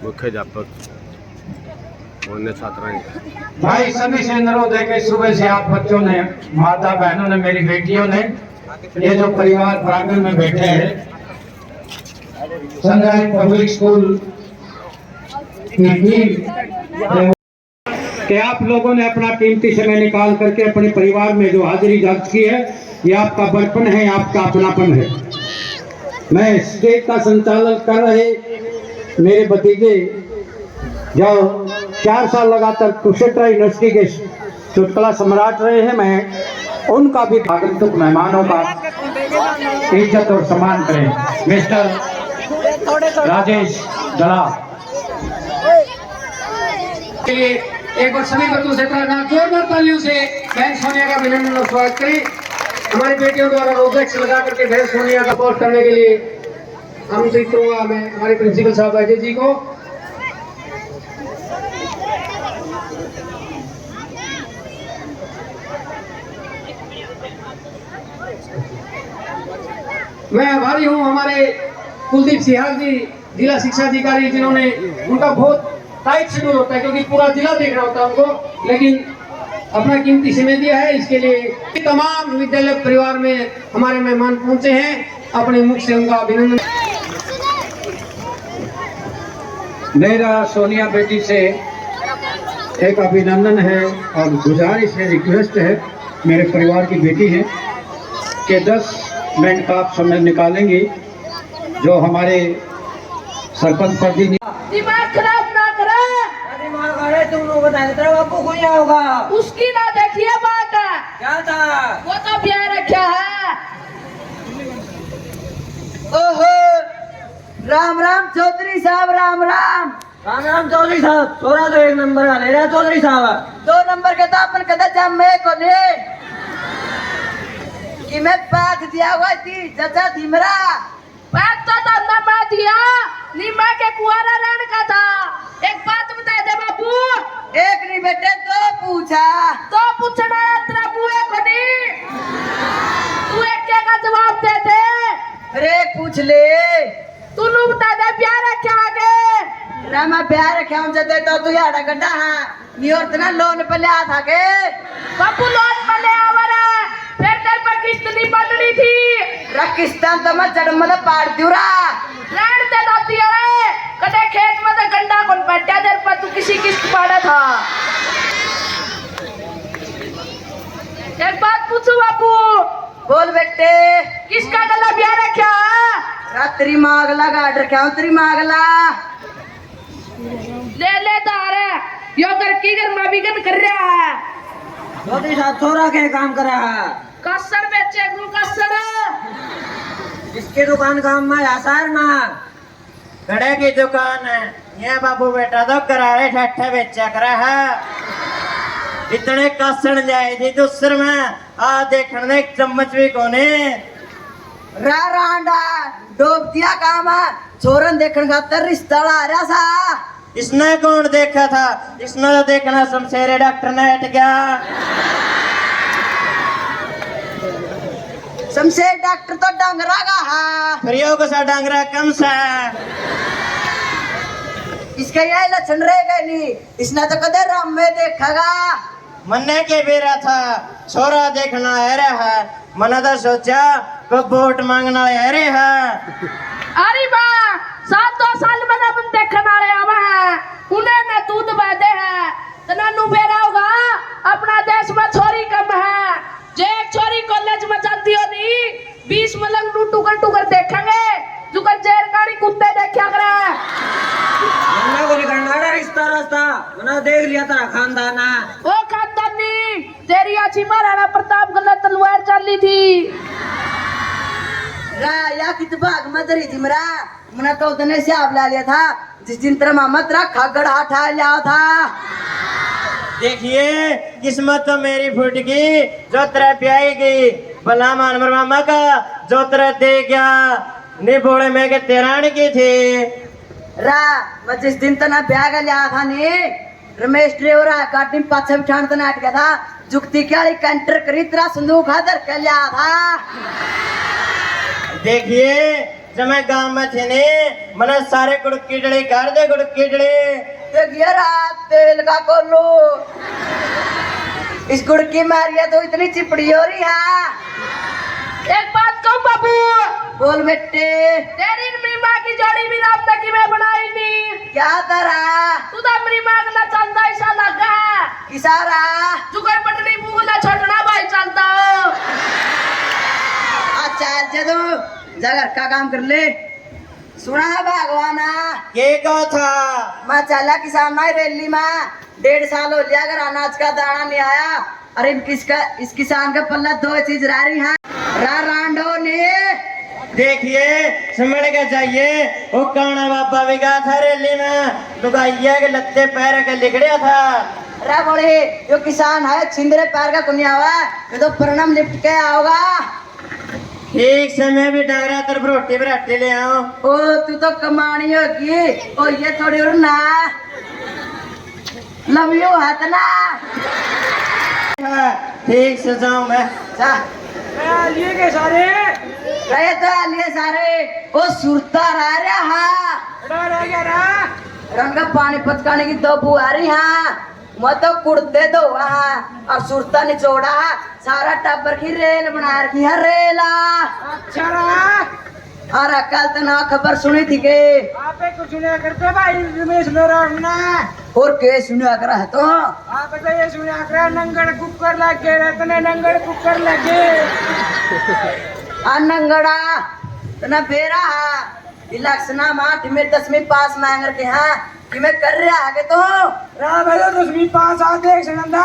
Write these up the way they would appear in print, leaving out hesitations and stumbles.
मुख्याध्यापक अन्य छात्राएं। भाई सभी से अनुरोध है कि सुबह से आप बच्चों ने, माता बहनों ने, मेरी बेटियों ने, ये जो परिवार प्रांगण में बैठे हैं सनराइज पब्लिक स्कूल की टीम, कि आप लोगों ने अपना कीमती समय निकाल करके अपने परिवार में जो हाजिरी दर्ज की है, ये आपका बड़पन है, आपका अपनापन है। मैं स्टेज का संचालन कर रहे मेरे भतीजे जो 4 साल लगातार कुरुक्षेत्र यूनिवर्सिटी के चुटकुला सम्राट रहे हैं, मैं उनका भी आगंतुक मेहमानों का इज्जत और सम्मान करें। मिस्टर राजेश दला के लिए एक बार सभी बच्चों से जोरदार तालियों से बहन सोनिया का अभिनंदन और स्वागत करें। हमारी बेटियों द्वारा रोजेक्स लगा करके बहन सोनिया का पोस्ट करने के लिए आमंत्रित करूंगा मैं हमारे प्रिंसिपल साहब अजय जी को। मैं आभारी हूं हमारे कुलदीप सिहाग जी, जिला शिक्षा अधिकारी, जिन्होंने, उनका बहुत टाइट शेड्यूल होता है क्योंकि पूरा जिला देखना होता है उनको, लेकिन अपना कीमती समय दिया है। इसके लिए तमाम विद्यालय परिवार में हमारे मेहमान पहुंचे हैं, अपने मुख से उनका अभिनंदन। मेरा सोनिया बेटी से एक अभिनंदन है और गुजारिश है, रिक्वेस्ट है, मेरे परिवार की बेटी है कि 10 मिनट का आप समय निकालेंगे जो हमारे सरपंच पर भी दिमाग खराब ना करे। दिमाग अरे तुम लोग बताए तेरा बापू को क्या होगा? उसकी ना देखिए बात है। क्या था? वो तो प्यार रखा है। ओहो, राम राम चौधरी साहब, राम राम। राम राम चौधरी साहब, छोरा तो 1 नंबर का ले रहा है चौधरी साहब। 2 नंबर के तो अपन कदे जम्मे को ने कि मैं बात दिया हुआ थी चाचा धीमरा। बात तो ना मैं दिया, नीमा के कुआरा रहने का था। एक बात बता दे बाबू, एक नहीं बेटे 2 पूछा। तो पूछना है तेरा बुए को नहीं, तू एक क्या का जवाब दे दे। अरे पूछ ले, तू नु बता दे प्यार रखा आगे। रामा प्यार रखा हूं जदे तो तू याड़ा गड्ढा है नियोर तना लोन पे ले आ था के बाबू लोन पे ले आवरा, फिर तेरे पर किस्त नहीं बननी थी। पाकिस्तान तो मैं जड़ में पाड़ दूरा लैंड दे दाती है, कदे खेत में तो गंडा कौन बैठा देर पर तू किसी किस्त पाड़ा था। एक बात पूछू बाबू, बोल बेटे। किसका गला ब्याह रखा है? रात्रि मागला गाड़ रखा हूं, तेरी मागला ले ले तारे यो कर की घर में भी गन कर रहा है। चौधरी साहब छोरा के काम कर रहा है। कसर बेचे गुरु कसर, इसके दुकान काम में आसार में घड़े की दुकान है। ये बाबू बेटा तो करारे ठट्ठे बेचा करा है। इतने कसण जाए थी दूसर में आ देखने एक चम्मच भी कोने रांडा डोब दिया काम है। छोरन देखने खातर रिश्ता आ रहा सा। इसने कौन देखा था? इसने तो देखना शमशेरे डॉक्टर ने हट गया। शमशेर डॉक्टर तो डंगरा का है, प्रयोग सा डंगरा कम सा। इसका यही लक्षण रहेगा नहीं, इसने तो कदे राम में देखेगा। मन्ने के बेरा था छोरा देखना है रहा, मना तो सोचा को वोट मांगना है रहा। अरे बा 7-2 साल में ना बन देखने वाले आवा है, उन्हें न दूध बहते हैं तना नु बेरा होगा। अपना देश में छोरी कम है, जे एक छोरी कॉलेज में चलती हो नहीं 20 मलंग टू टुकर देखेंगे, जुकर जेर गाड़ी कुत्ते देखा करे। मन्ना को निकलना रिश्ता रास्ता मना देख लिया तेरा खानदान है। ओ खानदानी तेरी अच्छी महाराणा प्रताप गलत तलवार चली थी। या कित भाग मदरी थी मरा मना तो उतने से आप ला लिया था जिस दिन तेरा मामा तेरा खगड़ हटा लिया था। देखिए किस्मत तो मेरी फूट गई जो तेरा ब्याई गई, भला मानवर मामा का जो तेरा दे गया नहीं बोले में के तेरानी की थी। मैं जिस दिन तना ब्याह का लिया था ने रमेश ड्राइवर काटी पाछे बिठान तना हट गया था, जुक्ति क्या कैंटर करी तेरा संदूक हादर के लिया था। देखिए जब मैं गांव में थे ने मैंने सारे गुड़की डली कर दे गुड़की डली तेल का कोल्लू इस गुड़की मारिया तो इतनी चिपड़ी हो रही है। एक बात कहूँ बाबू, बोल बेटे। तेरी मेरी माँ की जोड़ी भी रात तक मैं बनाई नहीं। क्या करा तू तो मेरी माँ का ना चलता ऐसा लगा किसारा तू कोई पटनी मुंह ना छोड़ना भाई चलता हो। अच्छा जदो जगह का काम कर ले। सुना है भगवाना के कहो था मैं चला किसान में रैली में 1.5 साल हो लिया अगर अनाज का दाना नहीं आया। अरे इस किसान का पल्ला 2 चीज रह रही है रांडो ने देखिए समझ के चाहिए वो काना बाबा भी गया था रैली में दुगाइया के लत्ते पैर के लिखड़िया था। अरे बोले जो किसान है छिंदरे पैर का कुनिया हुआ ये तो परिणाम लिपट के आओगा। ठीक समय भी डगरा तरफ रोटी बराटी ले आओ। ओ तू तो कमानी होगी ओ ये थोड़ी और ना लवियो हाथ ना ठीक से जाऊं मैं लिए के सारे रहे तो लिए सारे ओ सुरता रहा रह गया रहा रंग पानी पचकाने की 2 बुआरी हाँ मैं तो कुड़ते दो वहाँ और सुरता निचोड़ा सारा टब्बर की रेल बना रखी है रेला। अच्छा रहा अरे कल तो ना खबर सुनी थी के आप कुछ सुना करते भाई रमेश लोरावना और के सुना कर है तो आप तो ये सुना कर नंगड़ कुकर लगे रहते नंगड़ कुकर लगे नंगड़ा तना बेरा इलेक्शना में 8वीं 10वीं पास मांग रखे हाँ कि मैं कर रहा आगे तो राम है तो 10वीं पास आते एक सनंदा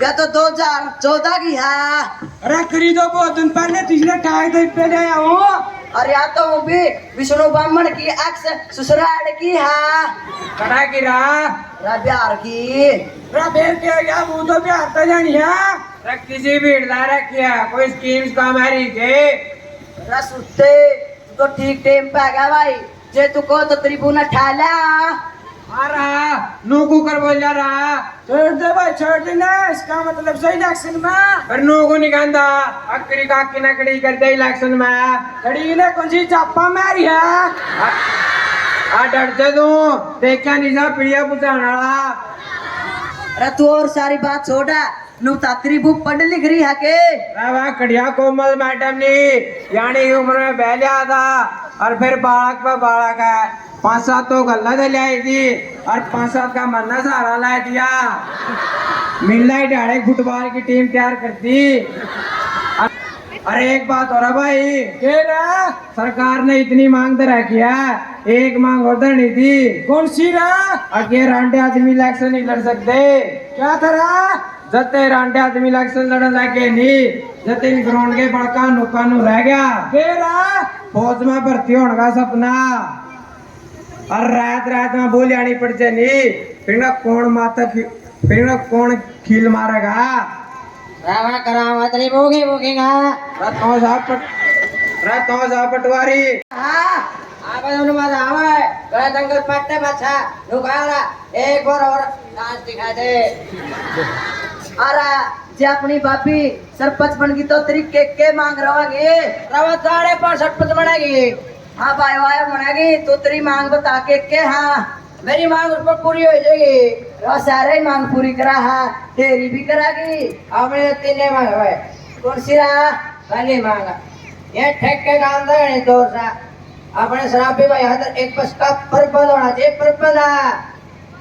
या तो 2014 की है। अरे करी तो बहुत दिन पहले तीसरे ठाक दिन पे गया हूँ और या तो वो भी विष्णु ब्राह्मण की अक्स ससुराल की है कड़ा की रहा बिहार की बेर के गया वो तो बिहार तो जानी है किसी भी किया कोई स्कीम्स का हमारी के सुते तो ठीक टाइम पे आ गया भाई जे तू को तो त्रिभुवन ठाला आ रहा नो कुकर बोल जा रहा छोड़ दे भाई छोड़ देना इसका मतलब सही इलेक्शन में पर नो को निकांदा अकरी का की नकड़ी कर दे इलेक्शन में खड़ी ने कौन सी चापा मारी है आ डरते तू देखा नहीं जा पिड़िया बुझाना अरे तू और सारी बात छोड़ा नु तात्री बुक पढ़ लिख रही है के वाह कड़िया कोमल मैडम ने यानी उम्र में बहलिया था और फिर बालक पे बालक है 5-7 तो गल्ला दे लाई थी और 5-7 का मरना सहारा ला दिया मिलना ही डायरेक्ट फुटबॉल की टीम तैयार करती। अरे एक बात हो रहा भाई सरकार ने इतनी मांग तो रखी है एक मांग और धरनी थी कौन सी रहा अगे रांडे आदमी इलेक्शन नहीं लड़ सकते क्या था जते रांडे आदमी इलेक्शन लड़न लगे नहीं जते ग्राउंड के बड़का नुकानू रह गया फौज में भर्ती होने का सपना और रात में बोली आनी पड़ जानी फिर कौन माता फिर कौन खील मारेगा रावण करावा तरी बोगी बोगेगा रातों सा पटवारी हां आप दोनों मत आवे गए जंगल पट्टे बच्चा रुकारा एक बार और डांस दिखा दे। अरे जे अपनी बापी सरपंच बन गई तो तेरी के मांग रहोगे रवा 5.5 सरपंच बनेगी। हाँ भाई वाय बनेगी तो तेरी मांग बता के हाँ मेरी मांग उस पर पूरी हो जाएगी और सारे ही मांग पूरी करा है तेरी भी करागी हमने 3 मांग भाई कौन सी रहा पहली मांग ये ठेक के काम था नहीं तो सा अपने शराबी भाई हाथ एक बस का पर्पल होना चाहिए पर्पल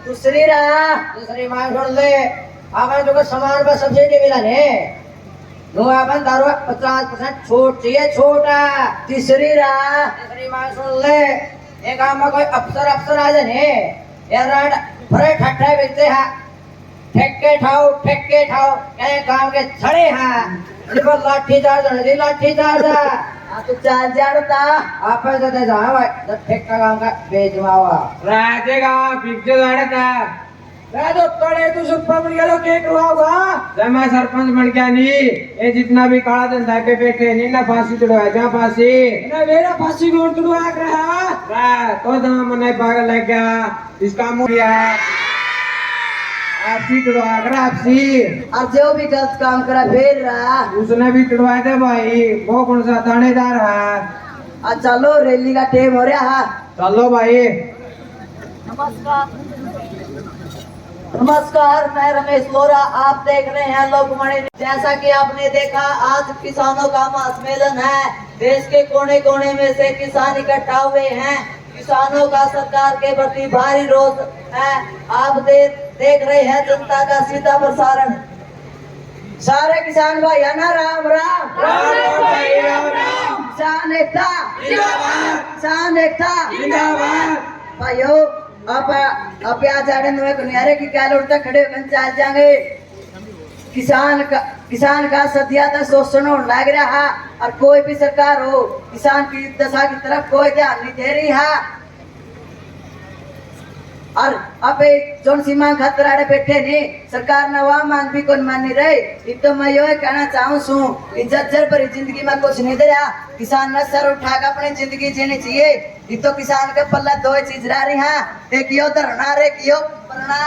दूसरी मांग छोड़ दे आपने जो सामान पर सब्सिडी मिला ने अपन दारू 50% छूट चाहिए छोटा तीसरी मांग सुन ले एक काम में कोई अफसर आ जाने यार भरे ठट्ठे बेचते हैं ठेके ठाओ क्या काम के छड़े हैं पर लाठी चार्ज तू चार जाड़ता आप दे जा भाई ठेका काम का बेचवावा राजेगा पिक्चर जाड़ता तो तोड़े तू सुपर बन गया केक रुआगा जब मैं सरपंच बन गया नहीं ये जितना भी काला धंधा पे बैठे नहीं ना फांसी चढ़वा जा फांसी ना मेरा फांसी कौन चढ़वा रहा तो दम मने पागल लग गया इसका मुंह किया आपसी चढ़वा कर आपसी और जो भी गलत काम करा फेर रहा उसने भी चढ़वाए थे भाई वो कौन सा थानेदार है आज चलो रैली का टाइम हो रहा है। चलो भाई। नमस्कार, मैं रमेश लोरा। आप देख रहे हैं लोकमणि। जैसा कि आपने देखा, आज किसानों का महासम्मेलन है। देश के कोने कोने में से किसान इकट्ठा हुए हैं। किसानों का सरकार के प्रति भारी रोष है। आप देख रहे हैं जनता का सीधा प्रसारण। सारे किसान भाई ना राम राम, किसान एकता जिंदाबाद, किसान एकता जिंदाबाद। भाइयों, आप आ जाने में दुनियारे की क्या लौटता खड़े होकर चल जाएंगे। किसान का सदिया तक शोषण होने लग रहा है और कोई भी सरकार हो किसान की दशा की तरफ कोई ध्यान नहीं दे रही है। और अब जो सीमा खतरा बैठे ने सरकार ने वह मांग भी कौन मान नहीं रही। तो मैं यो कहना चाहूँ सू जर्जर पर जिंदगी में कुछ नहीं दे रहा। किसान ने सर उठाकर अपनी जिंदगी जीनी चाहिए। ये तो किसान के पल्ला दो चीज रह रही है, एक यो धरना, एक यो पलना।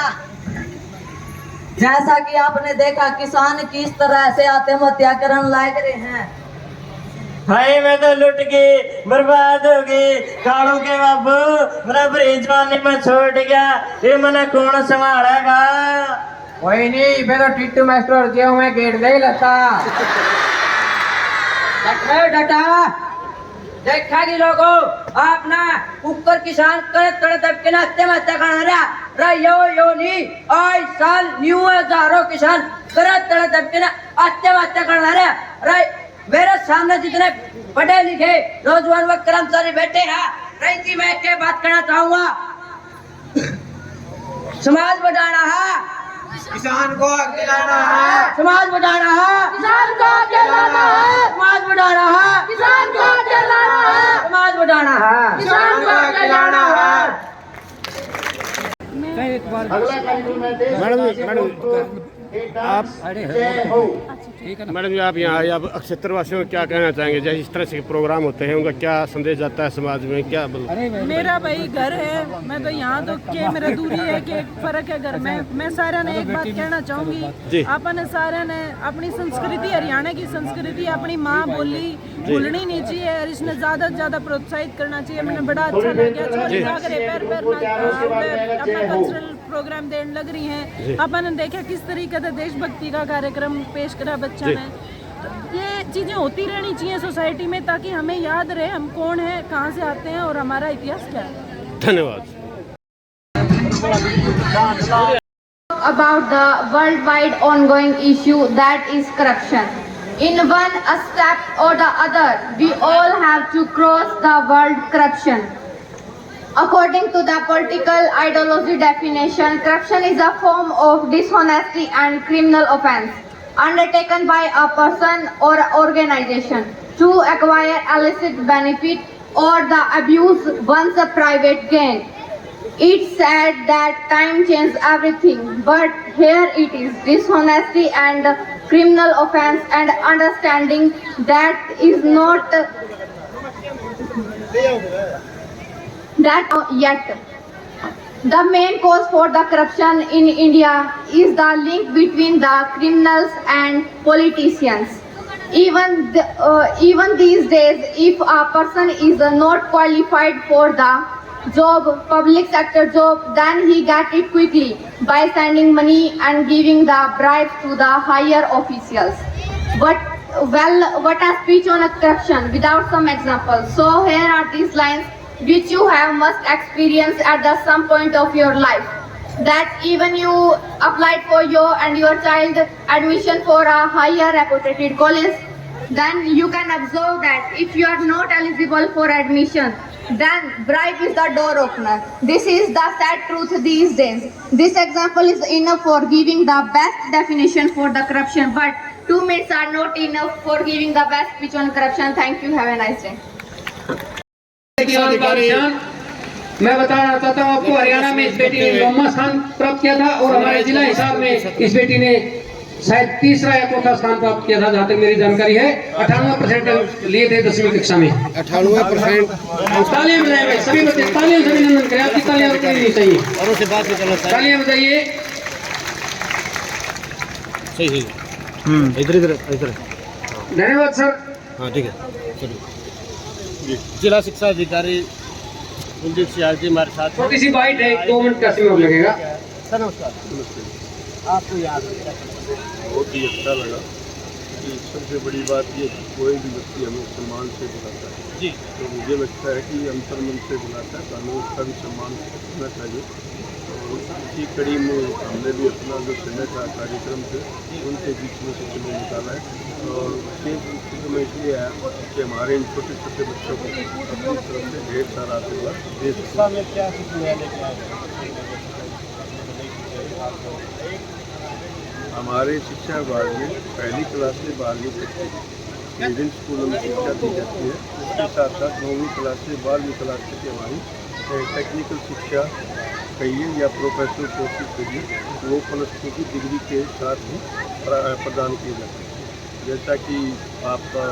जैसा कि आपने देखा, किसान किस तरह से आत्महत्या करने लग रहे हैं। भाई मैं तो लुट गई, बर्बाद हो गई। काड़ू के बाबू मेरा ब्रिज जवानी में छोड़ गया, ये मैंने कौन संभालेगा। कोई नहीं, मैं तो टिट्टू मास्टर जो मैं गेट दे लेता। डाटा देखा कि लोगों, आप ना ऊपर किसान करे तब के ना आत्महत्या करना रहा नहीं। आज साल न्यू हजारों किसान करे तब के ना आत्महत्या करना रहा। मेरे सामने जितने पढ़े लिखे नौजवान व कर्मचारी बैठे हैं, रही मैं क्या बात करना चाहूंगा। समाज बढ़ाना है, किसान को आगे लाना है, समाज बढ़ाना है, किसान को आगे लाना है, समाज बढ़ाना है, किसान को आगे लाना है, समाज बढ़ाना है, किसान को आगे लाना है। मैडम जी, आप यहाँ आए, आप क्षेत्रवासियों को क्या कहना चाहेंगे? जैसे इस तरह से प्रोग्राम होते हैं, उनका क्या संदेश जाता है समाज में, क्या मेरा भाई घर है, मैं तो यहाँ तो के मेरा दूरी है कि एक फर्क है घर में। मैं सारा ने एक बात कहना चाहूंगी, अपन सारा ने अपनी संस्कृति, हरियाणा की संस्कृति, अपनी माँ बोली भूलनी नहीं चाहिए और इसने ज्यादा से ज्यादा प्रोत्साहित करना चाहिए। मैंने बड़ा अच्छा लगा, छोरी पैर अपना कल्चरल प्रोग्राम देने लग रही हैं। अपन ने देखा किस तरीके से देशभक्ति का कार्यक्रम पेश करा बच्चा ने। ये चीजें होती रहनी चाहिए सोसाइटी में, ताकि हमें याद रहे हम कौन है, कहाँ से आते हैं और हमारा इतिहास क्या है। धन्यवाद। About the worldwide ongoing issue, that is corruption. In one step or the other, we all have to cross the word corruption. According to the political ideology definition, corruption is a form of dishonesty and criminal offense undertaken by a person or organization to acquire illicit benefit or the abuse one's private gain. It's said that time changes everything, but here it is dishonesty and criminal offense, and understanding that is not that yet. The main cause for the corruption in India is the link between the criminals and politicians. Even these days, if a person is not qualified for the job, public sector job, then he gets it quickly by sending money and giving the bribes to the higher officials. But what a speech on corruption without some examples. So here are these lines which you have must experience at some point of your life. That even you applied for your and your child admission for a higher reputed college, then you can observe that if you are not eligible for admission, then bribe is the door opener. This is the sad truth these days. This example is enough for giving the best definition for the corruption, but 2 minutes are not enough for giving the best speech on corruption. Thank you. Have a nice day. मैं बताना चाहता हूँ आपको, हरियाणा में इस बेटी ने 9वां स्थान प्राप्त किया था और हमारे जिला हिसार में इस बेटी ने शायद 3रा या 4था स्थान प्राप्त किया था, जहाँ तक मेरी जानकारी है। 98% लिए थे 10वीं कक्षा में। 98%। तालियां बजाइए भाई, सभी बच्चे तालियों से अभिनंदन करें। आपकी तालियां नहीं चाहिए, औरों से बात चलो, तालियां बजाइए। सही इधर। धन्यवाद सर। हाँ ठीक है, चलिए। जिला शिक्षा अधिकारी कुलदीप सियाल जी हमारे साथ हैं। छोटी सी बाइट है, 2 मिनट का समय लगेगा। सर नमस्कार। आपको याद बहुत ही अच्छा लगा कि सबसे बड़ी बात ये कि कोई भी व्यक्ति हमें सम्मान से बुलाता है जी, तो मुझे लगता है कि अंतर्मन से बुलाता है तो हमें उसका भी सम्मान करना चाहिए। और इसी कड़ी में हमने भी अपना जो समय का कार्यक्रम थे उनके बीच में से समय निकाला है। और विशेष रूप से मैं इसलिए आया कि हमारे इन छोटे छोटे बच्चों को अपनी तरफ से ढेर सारा आशीर्वाद दे शिक्षा में क्या कुछ नया लेके आए? हमारे शिक्षा विभाग में पहली क्लास से 12वीं तक मिडिल स्कूलों में शिक्षा दी जाती है। इसके साथ साथ 9वीं क्लास से 12वीं क्लास तक हमारी टेक्निकल शिक्षा कहिए या प्रोफेशनल कोर्सेज कहिए वो +2 की डिग्री के साथ ही प्रदान किए जाते हैं। जैसा कि आपका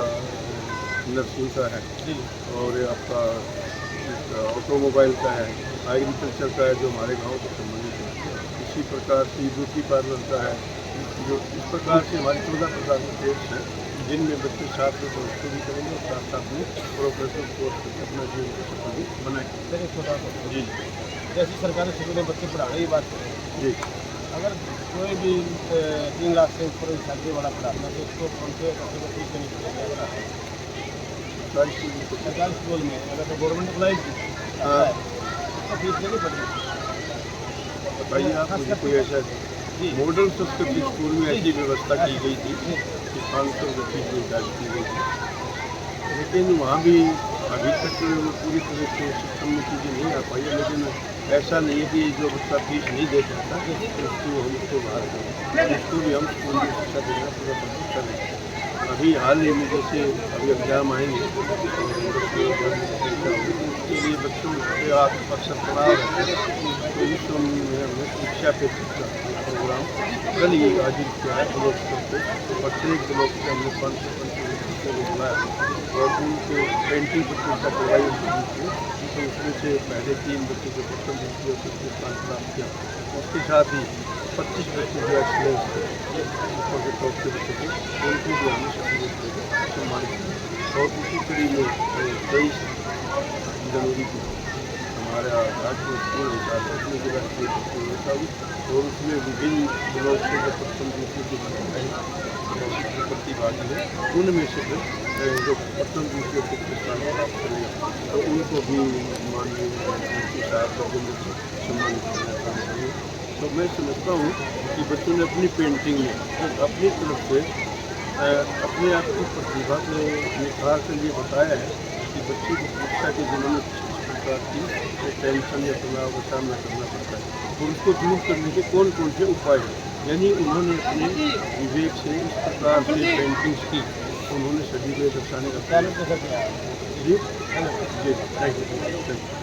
नर्सिंग का है और आपका ऑटोमोबाइल का है, एग्रीकल्चर का है जो हमारे गाँव से संबंधित है, इसी प्रकार से ब्यूटी पार्लर का है। जो इस प्रकार से हमारे 14 प्रकार के कोर्स हैं जिनमें बच्चे साथ में कोर्स भी करेंगे और साथ साथ में प्रोफेशनल कोर्स करके अपना जीवन को सफल बनाएंगे। छोटा जी, जैसी सरकारी स्कूलों में बच्चे पढ़ाने की बात करें जी, अगर कोई भी 3 लाख से ऊपर सैलरी वाला पढ़ाना है तो उसको कौन से फीस देनी पड़ेगी? सरकारी स्कूल में अगर तो गवर्नमेंट एम्प्लॉइज तो फीस देनी पड़ेगी। बताइए आप मुझे कोई ऐसा मॉडल संस्कृति स्कूल में ऐसी व्यवस्था की गई थी कि 500 रुपये की निर्धारित की गई थी, लेकिन वहाँ भी अभी तक वो पूरी तरह से सिस्टम में चीज़ें नहीं आ पाई है। लेकिन ऐसा नहीं है कि जो बच्चा फीस नहीं दे सकता उसको हम उसको बाहर करें, उसको भी हम स्कूल में शिक्षा देना पूरा कोशिश कर रहे हैं। अभी हाल ही में जैसे अभी एग्जाम आएंगे उसके लिए बच्चों के अक्सर तनाव रहते हैं, तो इस समय हमने शिक्षा पे शिक्षा प्रोग्राम कल ही आयोजित किया है ब्लॉक स्तर पर। तो प्रत्येक ब्लॉक से हमने 500 बच्चों को बुलाया और उनको पेंटिंग प्रतियोगिता करवाई उनके बीच में। तो उसमें से पहले 3 बच्चों को प्रथम द्वितीय और तृतीय स्थान प्राप्त किया। उसके साथ ही 25 बच्चे जो एक्सलेंस थे ऊपर के टॉप के बच्चे थे उनको भी हमने सर्टिफिकेट सम्मानित किया। और उसी कड़ी में 23 जनवरी को हमारा राज्य स्कूल हिसाब से उसमें जिला स्तरीय प्रतियोगिता हुई और उसमें विभिन्न ब्लॉक से जो प्रथम द्वितीय के जो प्रतिभागी हैं उनमें से जो प्रथम द्वितीय तृतीय स्थान प्राप्त करेगा तो उनको भी माननीय मुख्यमंत्री साहब का सम्मानित करना चाहिए। तो मैं समझता हूँ कि बच्चों ने अपनी पेंटिंग में अपनी तरफ से अपने आप की प्रतिभा को निखार कर ये बताया है कि बच्चे की शिक्षा के दिनों में किस प्रकार की टेंशन या तनाव का सामना करना पड़ता है और उसको दूर करने के कौन कौन से उपाय हैं। यानी उन्होंने अपने विवेक से इस प्रकार से पेंटिंग्स की उन्होंने सभी को दर्शाने का प्रयास किया। जी थैंक यू।